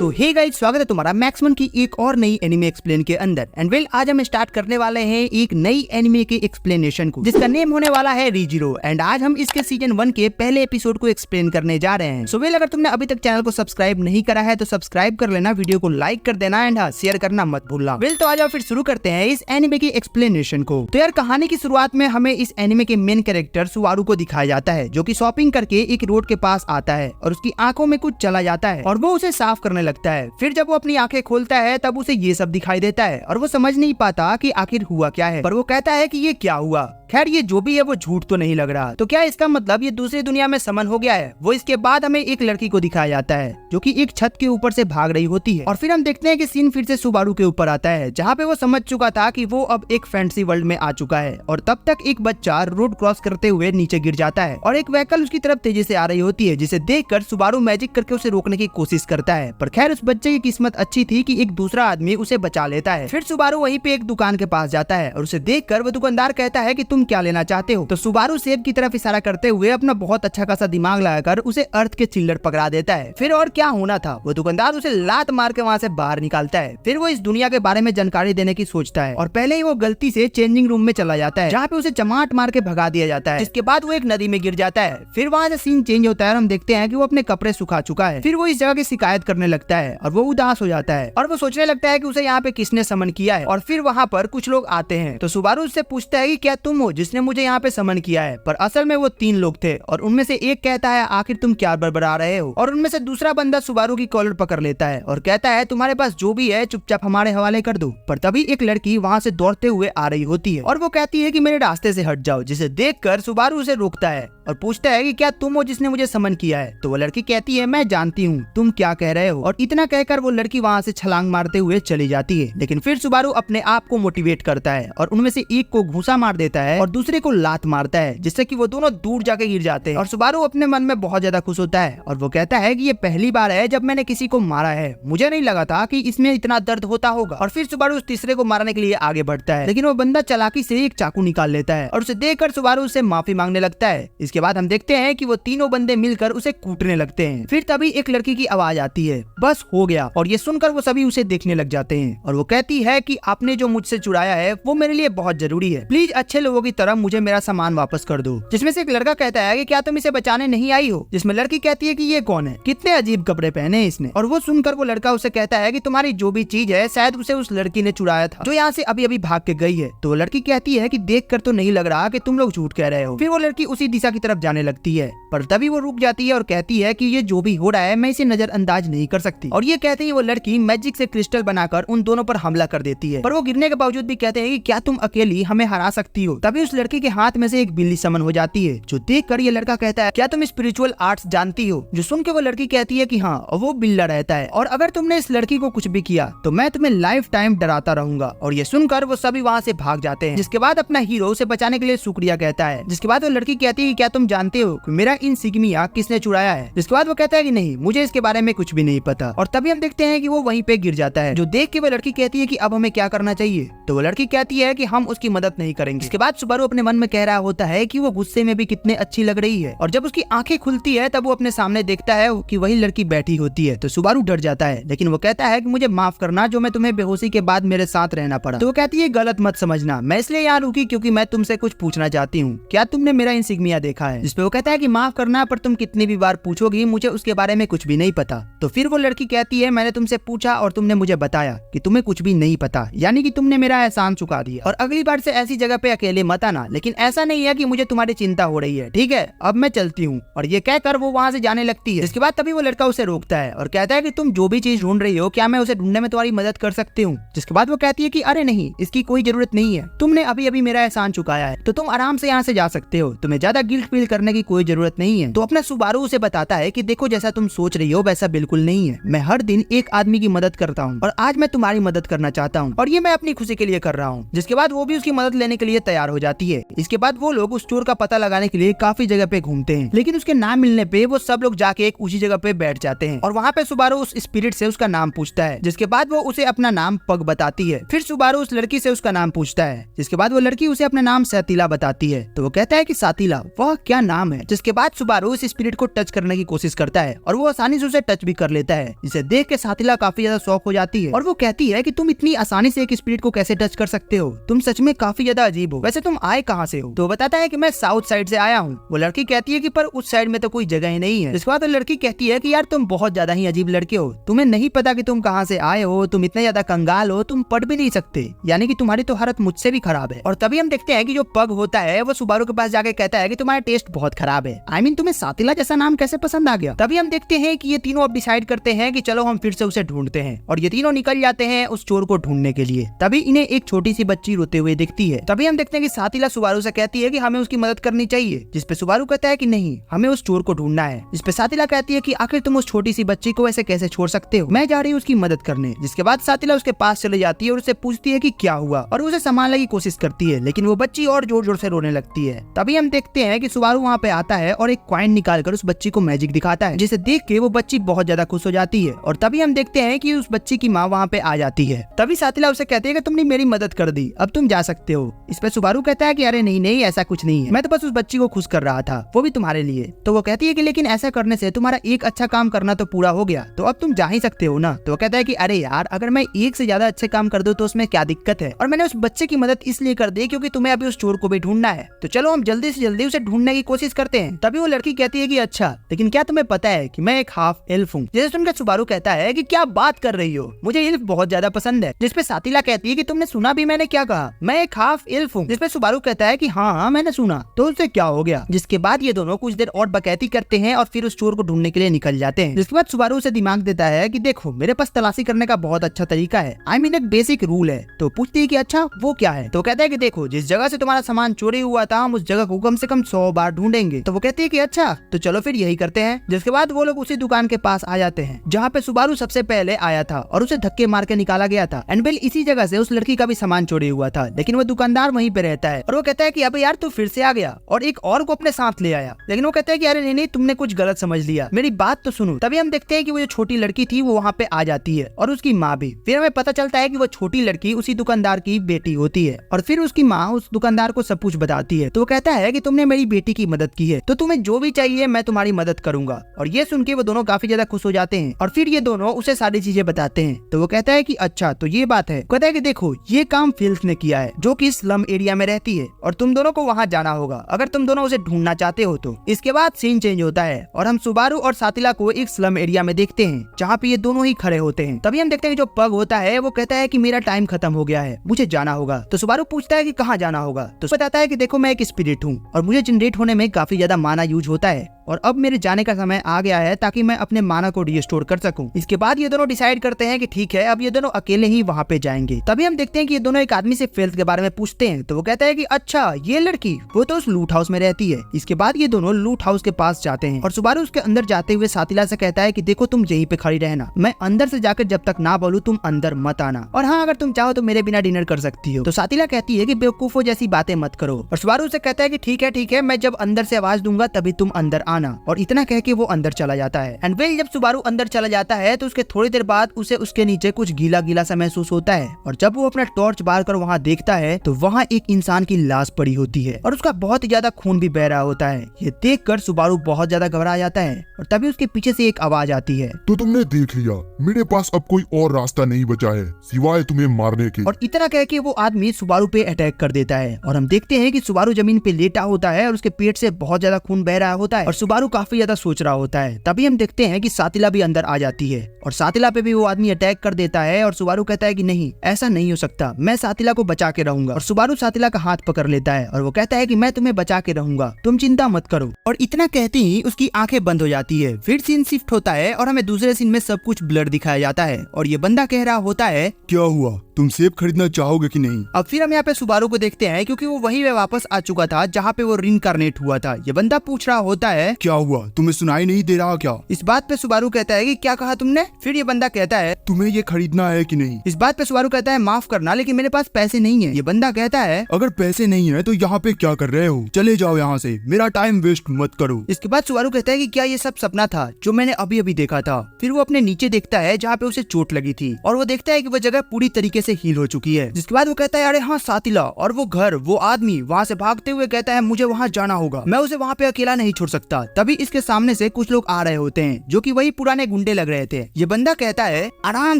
सो hey guys, स्वागत है तुम्हारा मैक्समन की एक और नई एनिमे एक्सप्लेन के अंदर। एंड वेल, आज हम स्टार्ट करने वाले हैं एक नई एनिमे के एक्सप्लेनेशन को, जिसका नेम होने वाला है रीजीरो। एंड आज हम इसके सीजन 1 के पहले एपिसोड को एक्सप्लेन करने जा रहे हैं। सो वेल, अगर तुमने अभी तक चैनल को सब्सक्राइब नहीं करा है तो सब्सक्राइब कर लेना, वीडियो को लाइक कर देना एंड शेयर करना मत भूलना। वेल, तो आ जाओ फिर शुरू करते हैं इस एनिमे की एक्सप्लेनेशन को। तो यार, कहानी की शुरुआत में हमें इस एनिमे के मेन कैरेक्टर सुबारू को दिखाया जाता है, जो कि शॉपिंग करके एक रोड के पास आता है और उसकी आंखों में कुछ चला जाता है और वो उसे साफ करने लगता है। फिर जब वो अपनी आंखें खोलता है तब उसे ये सब दिखाई देता है और वो समझ नहीं पाता कि आखिर हुआ क्या है, पर वो कहता है कि ये क्या हुआ। खैर, ये जो भी है वो झूठ तो नहीं लग रहा। तो क्या इसका मतलब ये दूसरी दुनिया में समन हो गया है? वो इसके बाद हमें एक लड़की को दिखाया जाता है जो कि एक छत के ऊपर से भाग रही होती है और फिर हम देखते हैं कि सीन फिर से सुबारू के ऊपर आता है, जहाँ पे वो समझ चुका था कि वो अब एक फैंटेसी वर्ल्ड में आ चुका है। और तब तक एक बच्चा रोड क्रॉस करते हुए नीचे गिर जाता है और एक व्हीकल उसकी तरफ तेजी से आ रही होती है, जिसे देखकर सुबारू मैजिक करके उसे रोकने की कोशिश करता है। पर खैर, उस बच्चे की किस्मत अच्छी थी कि एक दूसरा आदमी उसे बचा लेता है। फिर सुबारू वहीं पे एक दुकान के पास जाता है और उसे देखकर वो दुकानदार कहता है कि तुम क्या लेना चाहते हो। तो सुबारू सेब की तरफ इशारा करते हुए अपना बहुत अच्छा खासा दिमाग लगाकर उसे अर्थ के चिल्लर पकड़ा देता है। फिर और क्या होना था, वो दुकानदार उसे लात मार के वहाँ से बाहर निकालता है। फिर वो इस दुनिया के बारे में जानकारी देने की सोचता है और पहले ही वो गलती से चेंजिंग रूम में चला जाता है, जहाँ पे उसे चमाट मार के भगा दिया जाता है, जिसके बाद वो एक नदी में गिर जाता है। फिर वहाँ से सीन चेंज होता है और हम देखते हैं कि वो अपने कपड़े सुखा चुका है। फिर वो इस जगह की शिकायत करने लगता है और वो उदास हो जाता है और वो सोचने लगता है कि उसे यहाँ पे किसने समन किया है। और फिर वहाँ पर कुछ लोग आते हैं तो सुबारू उससे पूछता है कि क्या तुम हो जिसने मुझे यहाँ पे समन किया है? पर असल में वो 3 लोग थे और उनमें से एक कहता है आखिर तुम क्या बड़बड़ा रहे हो? और उनमें से दूसरा बंदा सुबारू की कॉलर पकड़ लेता है और कहता है तुम्हारे पास जो भी है चुपचाप हमारे हवाले कर दो। पर तभी एक लड़की वहाँ से दौड़ते हुए आ रही होती है और वो कहती है कि मेरे रास्ते से हट जाओ, जिसे देखकर सुबारू उसे रोकता है और पूछता है कि क्या तुम हो जिसने मुझे समन किया है? तो वो लड़की कहती है मैं जानती हूँ तुम क्या कह रहे हो। और इतना कहकर वो लड़की वहाँ से छलांग मारते हुए चली जाती है। लेकिन फिर सुबारू अपने आप को मोटिवेट करता है और उनमें से एक को घूंसा मार देता है और दूसरे को लात मारता है, जिससे कि वो दोनों दूर जाके गिर जाते हैं। और सुबारू अपने मन में बहुत ज्यादा खुश होता है और वो कहता है कि ये पहली बार है जब मैंने किसी को मारा है, मुझे नहीं लगा था कि इसमें इतना दर्द होता होगा। और फिर सुबारू उस तीसरे को मारने के लिए आगे बढ़ता है, लेकिन वो बंदा चालाकी से एक चाकू निकाल लेता है और उसे देखकर सुबारू उससे माफी मांगने लगता है। इसके बाद हम देखते हैं कि वो तीनों बंदे मिलकर उसे कूटने लगते हैं। फिर तभी एक लड़की की आवाज आती है, बस हो गया। और ये सुनकर वो सभी उसे देखने लग जाते हैं और वो कहती है कि आपने जो मुझसे चुराया है वो मेरे लिए बहुत जरूरी है, प्लीज अच्छे लोगों की तरह मुझे मेरा सामान वापस कर दो। जिसमें से एक लड़का कहता है कि क्या तुम इसे बचाने नहीं आई हो? जिसमें लड़की कहती है कि ये कौन है, कितने अजीब कपड़े पहने हैं इसने। और वो सुनकर वो लड़का उसे कहता है कि तुम्हारी जो भी चीज है शायद उसे उस लड़की ने चुराया था जो यहाँ से अभी अभी भाग के गई है। तो वो लड़की कहती है कि देखकर तो नहीं लग रहा कि तुम लोग झूठ कह रहे हो। फिर वो लड़की उसी दिशा की तरफ जाने लगती है, पर तभी वो रुक जाती है और कहती है कि ये जो भी हो रहा है मैं इसे नजरअंदाज नहीं कर सकती। और ये कहते ही वो लड़की मैजिक से क्रिस्टल बनाकर उन दोनों पर हमला कर देती है, पर वो गिरने के बावजूद भी कहते हैं कि क्या तुम अकेली हमें हरा सकती हो? तभी उस लड़की के हाथ में से एक बिल्ली समन हो जाती है, जो देखकर ये लड़का कहता है क्या तुम स्पिरिचुअल आर्ट्स जानती हो? जो सुन के वो लड़की कहती है कि हाँ, और वो बिल्ला रहता है और अगर तुमने इस लड़की को कुछ भी किया तो मैं तुम्हें लाइफ टाइम डराता रहूंगा। और ये सुनकर वो सभी वहाँ से भाग जाते हैं, जिसके बाद अपना हीरो उसे बचाने के लिए शुक्रिया कहता है। जिसके बाद वो लड़की कहती है कि क्या तुम जानते हो कि मेरा इंसिग्निया किसने चुराया है? जिसके बाद वो कहता है कि नहीं, मुझे इसके बारे में कुछ भी नहीं पता। और तभी हम देखते हैं कि वो वहीं पे गिर जाता है, जो देख के वो लड़की कहती है कि अब हमें क्या करना चाहिए? तो वो लड़की कहती है कि हम उसकी मदद नहीं करेंगे। इसके बाद सुबारू अपने मन में कह रहा होता है कि वो गुस्से में भी कितने अच्छी लग रही है। और जब उसकी आंखें खुलती है तब वो अपने सामने देखता है कि वही लड़की बैठी होती है। तो सुबारू डर जाता है, लेकिन वो कहता है कि मुझे माफ करना जो मैं तुम्हें बेहोशी के बाद मेरे साथ रहना पड़ा। तो वो कहती है गलत मत समझना, मैं इसलिए यहाँ रुकी क्योंकि मैं तुमसे कुछ पूछना चाहती हूँ, क्या तुमने मेरा इंसिग्निया देखा है? जिसपे वो कहता है कि माफ करना, पर तुम कितनी भी बार पूछोगी मुझे उसके बारे में कुछ भी नहीं पता। तो फिर वो लड़की कहती है मैंने तुमसे पूछा और तुमने मुझे बताया कि तुम्हें कुछ भी नहीं पता, यानी कि तुमने मेरा एहसान चुका दिया और अगली बार से ऐसी जगह पे अकेले मत आना। लेकिन ऐसा नहीं है कि मुझे तुम्हारी चिंता हो रही है, ठीक है? अब मैं चलती हूँ। और ये कहकर वो वहाँ से जाने लगती है। इसके बाद तभी वो लड़का उसे रोकता है और कहता है कि तुम जो भी चीज ढूंढ रही हो क्या मैं उसे ढूंढने में तुम्हारी मदद कर सकती हूँ? जिसके बाद वो कहती है कि अरे नहीं, इसकी कोई जरूरत नहीं है, तुमने अभी अभी मेरा एहसान चुकाया है तो तुम आराम से यहाँ से जा सकते हो, तुम्हें ज्यादा गिल्ट फील करने की कोई जरूरत नहीं है। तो अपना सुबारू उसे बताता है कि देखो जैसा तुम सोच रही हो वैसा बिल्कुल नहीं है, मैं हर दिन एक आदमी की मदद करता हूँ और आज मैं तुम्हारी मदद करना चाहता हूँ और ये मैं अपनी खुशी के लिए कर रहा हूँ। जिसके बाद वो भी उसकी मदद लेने के लिए तैयार हो जाती है। इसके बाद वो लोग उस चोर का पता लगाने के लिए काफी जगह पे घूमते हैं, लेकिन उसके नाम मिलने पे वो सब लोग जाके एक ऊंची जगह पे बैठ जाते हैं और वहाँ पे सुबारू उस स्पिरिट से उसका नाम पूछता है। जिसके बाद वो उसे अपना नाम पग बताती है। फिर सुबारू उस लड़की से उसका नाम पूछता है, जिसके बाद वो लड़की उसे अपना नाम सातिला बताती है। तो वो कहता है कि सातिला, वह क्या नाम है। जिसके बाद सुबारू उस स्पिरिट को टच करने की कोशिश करता है और वो आसानी से उसे टच भी कर लेता है, जिसे देख के सातिला काफी ज्यादा शॉक हो जाती है और वो कहती है कि तुम इतनी आसानी से एक स्पिरिट को कैसे टच कर सकते हो, तुम सच में काफी ज्यादा अजीब हो। वैसे तुम आए कहाँ से हो? तो बताता है कि मैं साउथ साइड से आया हूँ। वो लड़की कहती है कि पर उस साइड में तो कोई जगह ही नहीं है। इसके बाद लड़की कहती है कि यार तुम बहुत ज्यादा ही अजीब लड़के हो, तुम्हें नहीं पता कि तुम कहाँ से आए हो, तुम इतने ज्यादा कंगाल हो, तुम पढ़ भी नहीं सकते, यानी कि तुम्हारी तो हालत मुझसे भी खराब है। और तभी हम देखते हैं कि जो पग होता है वो सुबारू के पास जाके कहता है कि तुम्हारा टेस्ट बहुत खराब है, I mean, तुम्हें सातिला जैसा नाम कैसे पसंद आ गया। तभी हम देखते हैं कि ये तीनों अब डिसाइड करते हैं कि चलो हम फिर से उसे ढूंढते हैं और ये तीनों निकल जाते हैं उस चोर को ढूंढने के लिए। तभी इन्हें एक छोटी सी बच्ची रोते हुए दिखती है। तभी हम देखते हैं कि सातिला सुबारू से कहती है कि हमें उसकी मदद करनी चाहिए, जिसपे सुबारू कहता है कि नहीं, हमें उस चोर को ढूंढना है। जिसपे सातिला कहती है कि आखिर तुम उस छोटी सी बच्ची को ऐसे कैसे छोड़ सकते हो, मैं जा रही हूँ उसकी मदद करने। जिसके बाद सातिला उसके पास चले जाती है और उससे पूछती है कि क्या हुआ और उसे संभालने की कोशिश करती है, लेकिन वो बच्ची और जोर जोर से रोने लगती है। तभी हम देखते हैं कि सुबारू वहाँ पे आता है और एक कॉइन निकालकर उस बच्ची को मैजिक दिखाता है, जिसे देख के वो बच्ची बहुत ज्यादा खुश हो जाती है। और तभी हम देखते हैं कि उस बच्ची की माँ वहाँ पे आ जाती है। तभी सातिला उसे कहती है कि तुमने मेरी मदद कर दी, अब तुम जा सकते हो। इस पे सुबारू कहता है कि अरे नहीं नहीं, ऐसा कुछ नहीं है, मैं तो बस उस बच्ची को खुश कर रहा था, वो भी तुम्हारे लिए। तो वो कहती है कि लेकिन ऐसा करने से तुम्हारा एक अच्छा काम करना तो पूरा हो गया, तो अब तुम जा ही सकते हो ना। तो वो कहता है कि अरे यार, अगर मैं एक से ज्यादा अच्छे काम कर दूं तो उसमें क्या दिक्कत है, और मैंने उस बच्चे की मदद इसलिए कर दी क्योंकि तुम्हें अभी उस चोर को भी ढूंढना है, तो चलो हम जल्दी से जल्दी उसे ढूंढने की कोशिश करते हैं। तभी वो लड़की कहती है कि अच्छा, लेकिन क्या तुम्हें पता है कि मैं एक हाफ एल्फ हूँ। जैसे सुनकर सुबारू कहता है कि क्या बात कर रही हो, मुझे एल्फ बहुत ज्यादा पसंद है। जिसपे सातिला कहती है कि तुमने सुना भी मैंने क्या कहा, मैं एक हाफ एल्फ हूँ। जिसपे सुबारू कहता है कि हाँ मैंने सुना, तो उससे क्या हो गया। जिसके बाद ये दोनों कुछ देर और बकैती करते हैं और फिर उस चोर को ढूंढने के लिए निकल जाते हैं। जिसके बाद सुबारू उसे दिमाग देता है कि देखो, मेरे पास तलाशी करने का बहुत अच्छा तरीका है, I mean, एक बेसिक रूल है। तो पूछती है कि अच्छा वो क्या है। तो कहता है कि देखो, जिस जगह से तुम्हारा सामान चोरी हुआ था हम उस जगह को कम से कम 100 बार ढूंढेंगे। तो वो कहती है कि अच्छा, तो चलो फिर यही करते हैं। जिसके बाद वो लोग उसी दुकान के पास आ जाते हैं जहाँ पे सुबारू सबसे पहले आया था और उसे धक्के मार के निकाला गया था। एंड वेल, इसी जगह से उस लड़की का भी सामान चोरी हुआ था, लेकिन वो दुकानदार वहीं पे रहता है और वो कहता है कि अबे यार, तू फिर से आ गया और एक और को अपने साथ ले आया। लेकिन वो कहता है कि अरे नहीं नहीं, तुमने कुछ गलत समझ लिया, मेरी बात तो सुनो। तभी हम देखते हैं कि वो जो छोटी लड़की थी वो वहाँ पे आ जाती है और उसकी माँ भी। फिर हमें पता चलता है कि वो छोटी लड़की उसी दुकानदार की बेटी होती है और फिर उसकी माँ उस दुकानदार को सब कुछ बताती है। तो वो कहता है कि तुमने मेरी बेटी की मदद की है, तो तुम्हें जो भी चाहिए मैं तुम्हारी मदद करूंगा। और ये सुन के वो दोनों काफी ज्यादा खुश हो जाते हैं और फिर ये दोनों उसे सारी चीजें बताते हैं। तो वो कहता है कि अच्छा, तो ये बात है। कहता है कि देखो, ये काम फिल्थ ने किया है जो कि स्लम एरिया में रहती है और तुम दोनों को वहाँ जाना होगा अगर तुम दोनों उसे ढूंढना चाहते हो तो। इसके बाद सीन चेंज होता है और हम सुबारू और सातिला को एक स्लम एरिया में देखते हैं जहाँ पे ये दोनों ही खड़े होते हैं। तभी हम देखते हैं कि जो पग होता है वो कहता है कि मेरा टाइम खत्म हो गया है, मुझे जाना होगा। तो सुबारू पूछता है कि कहाँ जाना होगा। तो बताता है कि देखो, मैं एक स्पिरिट हूँ और मुझे जनरेट होने में काफी ज्यादा माना यूज होता है और अब मेरे जाने का समय आ गया है ताकि मैं अपने माना को रिस्टोर कर सकूं। इसके बाद ये दोनों डिसाइड करते हैं कि ठीक है, अब ये दोनों अकेले ही वहाँ पे जाएंगे। तभी हम देखते हैं कि ये दोनों एक आदमी से फिल्थ के बारे में पूछते हैं। तो वो कहता है कि अच्छा, ये लड़की वो तो उस लूट हाउस में रहती है। इसके बाद ये दोनों लूट हाउस के पास जाते हैं और सुबारू उसके अंदर जाते हुए सातिला से कहता है कि देखो, तुम यहीं पे खड़ी रहना, मैं अंदर से जाकर जब तक ना बोलूं तुम अंदर मत आना, और हाँ, अगर तुम चाहो तो मेरे बिना डिनर कर सकती हो। तो सातिला कहती है कि बेवकूफों जैसी बातें मत करो और सुबारू से कहता है कि ठीक है, मैं जब अंदर से आवाज दूंगा तभी तुम अंदर आना। और इतना कह के वो अंदर चला जाता है। एंड वेल, जब सुबारू अंदर चला जाता है तो उसके थोड़ी देर बाद उसे उसके नीचे कुछ गीला गीला सा महसूस होता है और जब वो अपना टॉर्च बार कर वहाँ देखता है तो वहाँ एक इंसान की लाश पड़ी होती है और उसका बहुत ज्यादा खून भी बह रहा होता है। ये देखकर सुबारू बहुत ज्यादा घबरा जाता है और तभी उसके पीछे से एक आवाज आती है, तो तुमने देख लिया, मेरे पास अब कोई और रास्ता नहीं बचा है सिवाय तुम्हें मारने के। और इतना कह के वो आदमी सुबारू पे अटैक कर देता है और हम देखते हैं कि सुबारू जमीन पे लेटा होता है और उसके पेट से बहुत ज्यादा खून बह रहा होता है और सुबारू काफी ज्यादा सोच रहा होता है। तभी हम देखते हैं कि सातिला भी अंदर आ जाती है और सातिला पे भी वो आदमी अटैक कर देता है और सुबारू कहता है कि नहीं, ऐसा नहीं हो सकता, मैं सातिला को बचा के रहूंगा। और सुबारू सातिला का हाथ पकड़ लेता है और वो कहता है कि मैं तुम्हें बचा के रहूंगा, तुम चिंता मत करो। और इतना कहते ही उसकी आंखें बंद हो जाती है। फिर सीन शिफ्ट होता है और हमें दूसरे सीन में सब कुछ ब्लर दिखाया जाता है और ये बंदा कह रहा होता है, क्या हुआ, तुम सेब खरीदना चाहोगे कि नहीं। अब फिर हम यहाँ पे सुबारू को देखते हैं क्योंकि वो वहीं पे वापस आ चुका था जहाँ पे वो रिइंकार्नेट हुआ था। ये बंदा पूछ रहा होता है है क्या हुआ, तुम्हें सुनाई नहीं दे रहा क्या? इस बात पे सुबारू कहता है कि क्या कहा तुमने? फिर ये बंदा कहता है तुम्हें ये खरीदना है कि नहीं? इस बात पे सुबारू कहता है माफ करना लेकिन मेरे पास पैसे नहीं है। ये बंदा कहता है अगर पैसे नहीं है तो यहाँ पे क्या कर रहे हो? चले जाओ यहाँ से, मेरा टाइम वेस्ट मत करो। इसके बाद सुबारू कहता है कि क्या ये सब सपना था जो मैंने अभी अभी देखा था। फिर वो अपने नीचे देखता है जहाँ पे उसे चोट लगी थी और वो देखता है कि वो जगह पूरी तरीके से हील हो चुकी है। जिसके बाद वो कहता है अरे हाँ सातिला, और वो घर, वो आदमी वहाँ से भागते हुए कहता है मुझे वहाँ जाना होगा, मैं उसे वहाँ पे अकेला नहीं छोड़ सकता। तभी इसके सामने से कुछ लोग आ रहे होते हैं जो कि वही पुराने गुंडे लग रहे थे। ये बंदा कहता है आराम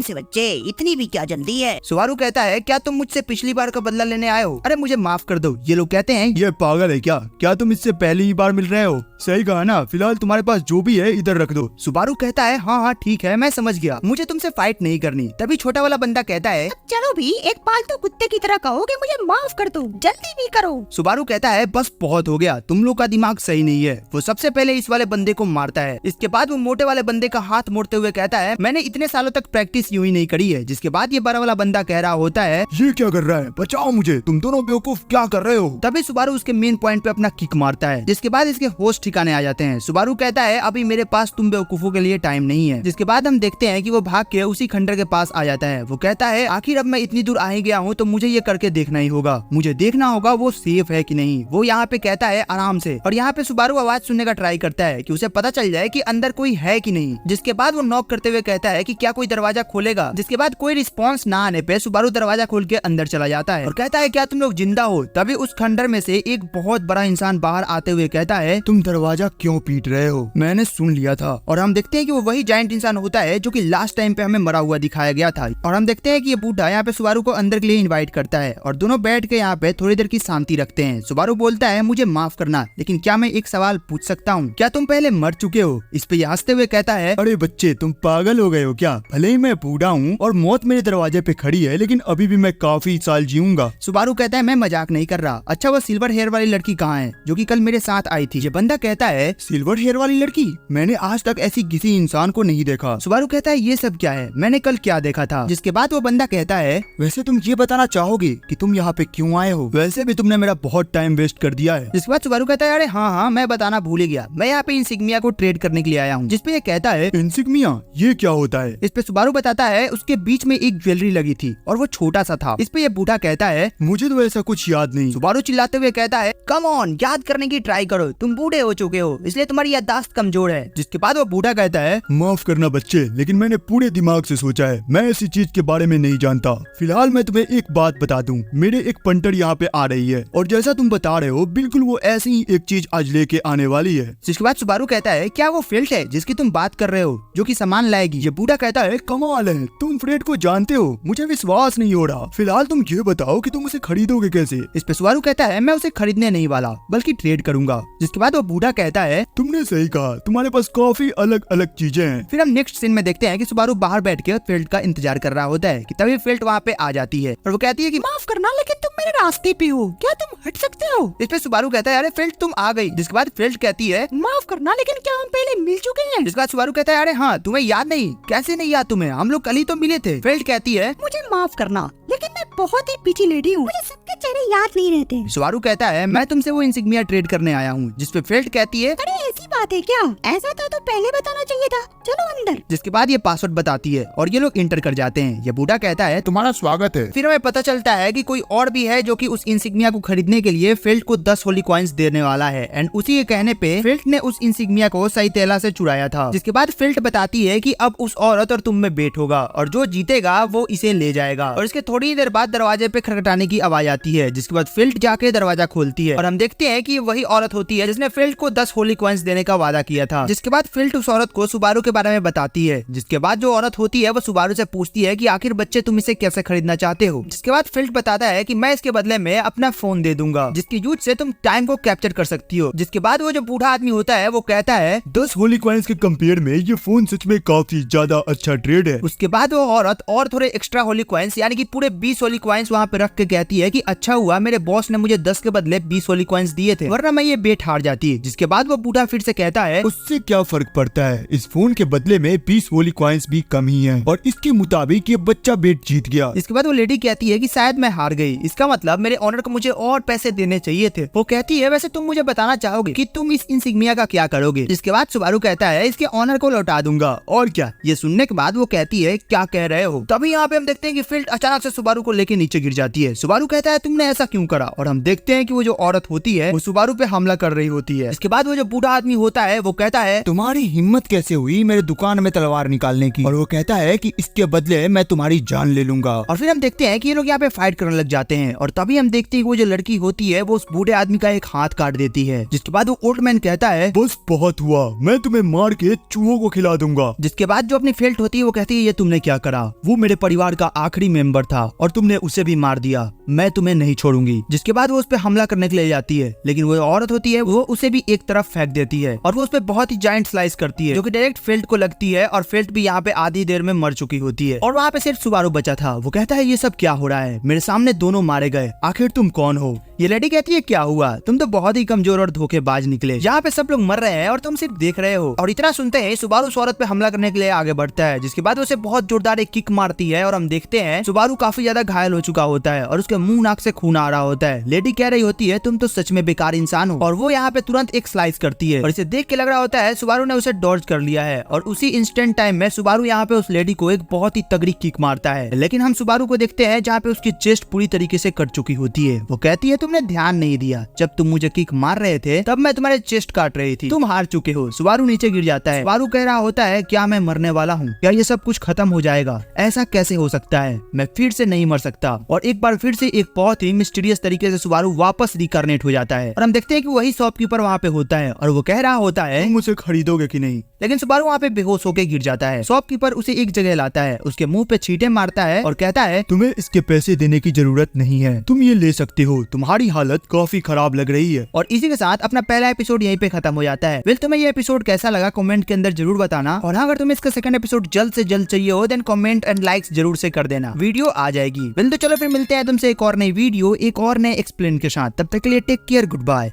से बच्चे, इतनी भी क्या जल्दी है। सुबारू कहता है क्या तुम मुझसे पिछली बार का बदला लेने आए हो? अरे मुझे माफ कर दो। ये लोग कहते हैं ये पागल है क्या तुम इससे पहली ही बार मिल रहे हो? सही कहा ना, फिलहाल तुम्हारे पास जो भी है इधर रख दो। सुबारू कहता है हाँ ठीक है, मैं समझ गया, मुझे तुमसे फाइट नहीं करनी। तभी छोटा वाला बंदा कहता है चलो भी एक पालतू कुत्ते की तरह कहो कि मुझे माफ कर दो, जल्दी भी करो। सुबारू कहता है बस बहुत हो गया, तुम लोग का दिमाग सही नहीं है। वो सबसे पहले इस वाले बंदे को मारता है। इसके बाद वो मोटे वाले बंदे का हाथ मोड़ते हुए कहता है मैंने इतने सालों तक प्रैक्टिस यूं ही नहीं करी है। जिसके बाद ये बड़ा वाला बंदा कह रहा होता है ये क्या कर रहा है, बचाओ मुझे, तुम दोनों बेवकूफ क्या कर रहे हो? तभी सुबारू उसके मेन पॉइंट पे अपना किक मारता है। जिसके बाद इसके होश ठिकाने आ जाते हैं। सुबारू कहता है अभी मेरे पास तुम बेवकूफों के लिए टाइम नहीं है। जिसके बाद हम देखते हैं कि वो भाग के उसी खंडर के पास आ जाता है। वो कहता है आखिर अब मैं इतनी दूर आ ही गया हूँ तो मुझे ये करके देखना ही होगा, मुझे देखना होगा वो सेफ है कि नहीं। वो यहाँ पे कहता है आराम से, और यहाँ पे सुबारू आवाज सुनने का ट्राई करता है कि उसे पता चल जाए कि अंदर कोई है कि नहीं। जिसके बाद वो नॉक करते हुए कहता है कि क्या कोई दरवाजा खोलेगा। जिसके बाद कोई रिस्पॉन्स ना आने पे सुबारू दरवाजा खोल के अंदर चला जाता है और कहता है क्या तुम लोग जिंदा हो? तभी उस खंडर में से एक बहुत बड़ा इंसान बाहर आते हुए कहता है तुम दरवाजा क्यों पीट रहे हो? मैंने सुन लिया था। और हम देखते हैं कि वो वही जायंट इंसान होता है जो कि लास्ट टाइम पे हमें मरा हुआ दिखाया गया था। और हम देखते हैं कि ये बूढ़ा यहाँ पे सुबारू को अंदर के लिए इनवाइट करता है और दोनों बैठ के यहाँ पे थोड़ी देर की शांति रखते हैं। सुबारू बोलता है मुझे माफ करना लेकिन क्या मैं एक सवाल पूछ सकता हूँ, क्या तुम पहले मर चुके हो? इस पे हंसते हुए कहता है अरे बच्चे तुम पागल हो गए हो क्या? भले ही मैं बूढ़ा हूँ और मौत मेरे दरवाजे पे खड़ी है लेकिन अभी भी मैं काफी साल जीऊंगा। सुबारू कहता है मैं मजाक नहीं कर रहा। अच्छा वो सिल्वर हेयर वाली लड़की कहाँ है जो कि कल मेरे साथ आई थी? ये बंदा कहता है सिल्वर हेयर वाली लड़की? मैंने आज तक ऐसी किसी इंसान को नहीं देखा। सुबारू कहता है ये सब क्या है, मैंने कल क्या देखा था? जिसके बाद वो बंदा कहता है वैसे तुम ये बताना चाहोगे कि तुम यहाँ पे क्यों आए हो? वैसे भी तुमने मेरा बहुत टाइम वेस्ट कर दिया है। जिसके बाद सुबारू कहता है अरे हाँ मैं बताना भूल ही गया, मैं यहाँ पे इंसिग्निया को ट्रेड करने के लिए आया हूँ। जिसपे ये कहता है इंसिग्निया ये क्या होता है? इस पे सुबारू बताता है उसके बीच में एक ज्वेलरी लगी थी और वो छोटा सा था। इस पे ये बूढ़ा कहता है मुझे तो ऐसा कुछ याद नहीं। सुबारू चिल्लाते हुए कहता है कम ऑन, याद करने की ट्राई करो, तुम बूढ़े हो चुके हो इसलिए तुम्हारी याददाश्त कमजोर है। जिसके बाद वो बूढ़ा कहता है माफ करना बच्चे लेकिन मैंने पूरे दिमाग से सोचा है, मैं ऐसी चीज के बारे में नहीं जानता। फिलहाल मैं तुम्हें एक बात बता दूं, मेरे एक पंटर यहाँ पे आ रही है और जैसा तुम बता रहे हो बिल्कुल वो ऐसी ही एक चीज आज लेके आने वाली है। जिसके बाद सुबारू कहता है क्या वो फेल्ट है जिसकी तुम बात कर रहे हो जो कि सामान लाएगी? ये बूढ़ा कहता है कमाल है, तुम फ्रेड को जानते हो, मुझे विश्वास नहीं हो रहा। फिलहाल तुम ये बताओ कि तुम उसे खरीदोगे कैसे? इस पे सुबारू कहता है मैं उसे खरीदने नहीं वाला बल्कि ट्रेड करूंगा। जिसके बाद वो बूढ़ा कहता है तुमने सही कहा, तुम्हारे पास काफी अलग अलग चीजें हैं। फिर हम नेक्स्ट सीन में देखते हैं कि सुबारू बाहर बैठ के फेल्ट का इंतजार कर रहा होता है कि तभी फेल्ट वहाँ पे आ जाती है और वो कहती है कि माफ करना लेकिन तुम मेरे रास्ते पे हो, क्या तुम हट सकते हो? इस पे सुबारू कहता है अरे फेल्ट तुम आ गई। जिसके बाद फेल्ट कहती है माफ करना लेकिन क्या हम पहले मिल चुके हैं? जिसके बाद सुबारू कहता है अरे हाँ तुम्हें याद नहीं? कैसे नहीं याद तुम्हें, हम लोग कल ही तो मिले थे। फेल्ट कहती है मुझे माफ करना लेकिन मैं बहुत ही पीछी लेडी हूँ, मुझे सबके चेहरे याद नहीं रहते। सुबारू कहता है मैं तुमसे वो इंसिग्निया ट्रेड करने आया हूँ। जिसपे फेल्ट कहती है अरे ऐसी बात है क्या? ऐसा था तो पहले बताना चाहिए था, चलो अंदर। जिसके बाद ये पासवर्ड बताती है और ये लोग इंटर कर जाते हैं। ये बूढ़ा कहता है तुम्हारा स्वागत है। फिर हमें पता चलता है कि कोई और भी है जो कि उस इंसिग्निया को खरीदने के लिए फेल्ट को 10 होली कॉइंस देने वाला है। एंड उसी के कहने पे फेल्ट ने उस इंसिग्निया को सही तेला से चुराया था। जिसके बाद फेल्ट बताती है कि अब उस औरत और तुम में बेट होगा और जो जीतेगा वो इसे ले जाएगा। और इसके थोड़ी देर बाद दरवाजे पे खटखटाने की आवाज आती है। जिसके बाद फेल्ट जाके दरवाजा खोलती है और हम देखते हैं कि वही औरत होती है जिसने फेल्ट को 10 होली कॉइंस देने का वादा किया था। जिसके बाद फेल्ट उस औरत को सुबारू के बारे में बताती है। जिसके बाद जो औरत होती है वो सुबारू से पूछती है कि आखिर बच्चे तुम इसे कैसे खरीदना चाहते हो। जिसके बाद फेल्ट बताता है कि मैं इसके बदले में अपना फोन दे दूंगा जिसकी यूज से तुम टाइम को कैप्चर कर सकती हो। जिसके बाद वो जो बूढ़ा आदमी होता है वो कहता है 10 होली कॉइंस के कंपेयर में ये फोन सच में काफी ज्यादा अच्छा ट्रेड है। उसके बाद वो औरत और थोड़े एक्स्ट्रा होली कॉइंस यानी कि पूरे 20 होली कॉइंस वहाँ पे रख के कहती है कि अच्छा हुआ मेरे बॉस ने मुझे 10 के बदले 20 वाली कॉइन्स दिए थे, वरना मैं ये बेट हार जाती। जिसके बाद वो बूढ़ा फिर से कहता है उससे क्या फर्क पड़ता है, इस फोन के बदले में 20 वोली कॉइन्स भी कम ही है और इसके मुताबिक ये बच्चा बेट जीत गया। इसके बाद वो लेडी कहती है कि शायद मैं हार गई, इसका मतलब मेरे ऑनर को मुझे और पैसे देने चाहिए थे। वो कहती है वैसे तुम मुझे बताना चाहोगे कि तुम इस इंसिग्निया का क्या करोगे। जिसके बाद सुबारू कहता है इसके ऑनर को लौटा दूंगा। और क्या। ये सुनने के बाद वो कहती है क्या कह रहे हो। तभी यहाँ पे हम देखते हैं कि फील्ड अचानक से सुबारू को लेके नीचे गिर जाती है। सुबारू कहता है तुमने ऐसा क्यों करा, और हम देखते हैं कि वो जो औरत होती है वो सुबारू पे हमला कर रही होती है। इसके बाद वो जो बूढ़ा आदमी होता है वो कहता है तुम्हारी हिम्मत कैसे हुई मेरे दुकान में तलवार निकालने की, और वो कहता है कि इसके बदले मैं तुम्हारी जान ले लूंगा। और फिर हम देखते हैं कि ये लोग यहाँ पे फाइट करने लग जाते हैं। और तभी हम देखते हैं कि वो जो लड़की होती है वो उस बूढ़े आदमी का एक हाथ काट देती है। जिसके बाद वो ओल्ड मैन कहता है बस बहुत हुआ, मैं तुम्हें मार के चूहों को खिला दूंगा। जिसके बाद जो अपनी फेल्ट होती है वो कहती है ये तुमने क्या करा, वो मेरे परिवार का आखिरी मेंबर था और तुमने उसे भी मार दिया, मैं तुम्हें नहीं छोड़ूंगी। जिसके बाद वो उस पे हमला करने के लिए जाती है, लेकिन वो औरत होती है वो उसे भी एक तरफ फेंक देती है और वो उस पे बहुत ही जायंट स्लाइस करती है जो कि डायरेक्ट फेल्ट को लगती है। और फेल्ट भी यहाँ पे आधी देर में मर चुकी होती है और वहाँ पे सिर्फ सुबारू बचा था। वो कहता है ये सब क्या हो रहा है, मेरे सामने दोनों मारे गए, आखिर तुम कौन हो। ये लेडी कहती है क्या हुआ, तुम तो बहुत ही कमजोर और धोखेबाज निकले, यहाँ पे सब लोग मर रहे हैं और तुम सिर्फ देख रहे हो। और इतना सुनते हैं सुबारू उस औरत पे हमला करने के लिए आगे बढ़ता है। जिसके बाद उसे बहुत जोरदार एक किक मारती है और हम देखते हैं सुबारू काफी ज्यादा घायल हो चुका होता है और उसके मुंह नाक से खून आ रहा होता है। लेडी कह रही होती है तुम तो सच में बेकार इंसान हो, और वो यहाँ पे तुरंत एक स्लाइस करती है और इसे देख के लग रहा होता है सुबारू ने उसे डॉज कर लिया है। और उसी इंस्टेंट टाइम में सुबारू यहाँ पे उस लेडी को एक बहुत ही तगड़ी किक मारता है। लेकिन हम सुबारू को देखते हैं जहाँ पे उसकी चेस्ट पूरी तरीके से कट चुकी होती है। वो कहती है तुमने ध्यान नहीं दिया, जब तुम मुझे किक मार रहे थे तब मैं तुम्हारे चेस्ट काट रही थी, तुम हार चुके हो। सुबारू नीचे गिर जाता है। सुबारू कह रहा होता है क्या मैं मरने वाला हूँ, क्या ये सब कुछ खत्म हो जाएगा, ऐसा कैसे हो सकता है, मैं फिर से नहीं मर सकता। और एक बार फिर से एक बहुत ही मिस्टीरियस तरीके से सुबारू वापस रिकॉर्नेट हो जाता है और हम देखते हैं कि वही शॉपकीपर वहाँ पे होता है और वो कह रहा होता है तुम उसे खरीदोगे कि नहीं। लेकिन सुबारू वहाँ पे बेहोश होकर गिर जाता है। शॉपकीपर उसे एक जगह लाता है, उसके मुंह पे छींटे मारता है और कहता है तुम्हें इसके पैसे देने की जरूरत नहीं है, तुम ये ले सकते हो, तुम्हारी हालत काफी खराब लग रही है। और इसी के साथ अपना पहला एपिसोड यहीं पे खत्म हो जाता है। वेल तुम्हें ये एपिसोड कैसा लगा कमेंट के अंदर जरूर बताना, और अगर तुम्हें इसका सेकंड एपिसोड जल्द से जल्द चाहिए हो देन कमेंट एंड लाइक्स जरूर से कर देना, वीडियो आ जाएगी। वेल तो चलो फिर मिलते हैं तुमसे एक और नई वीडियो एक और नए एक्सप्लेन के साथ, तब तक के लिए टेक केयर, गुड बाय।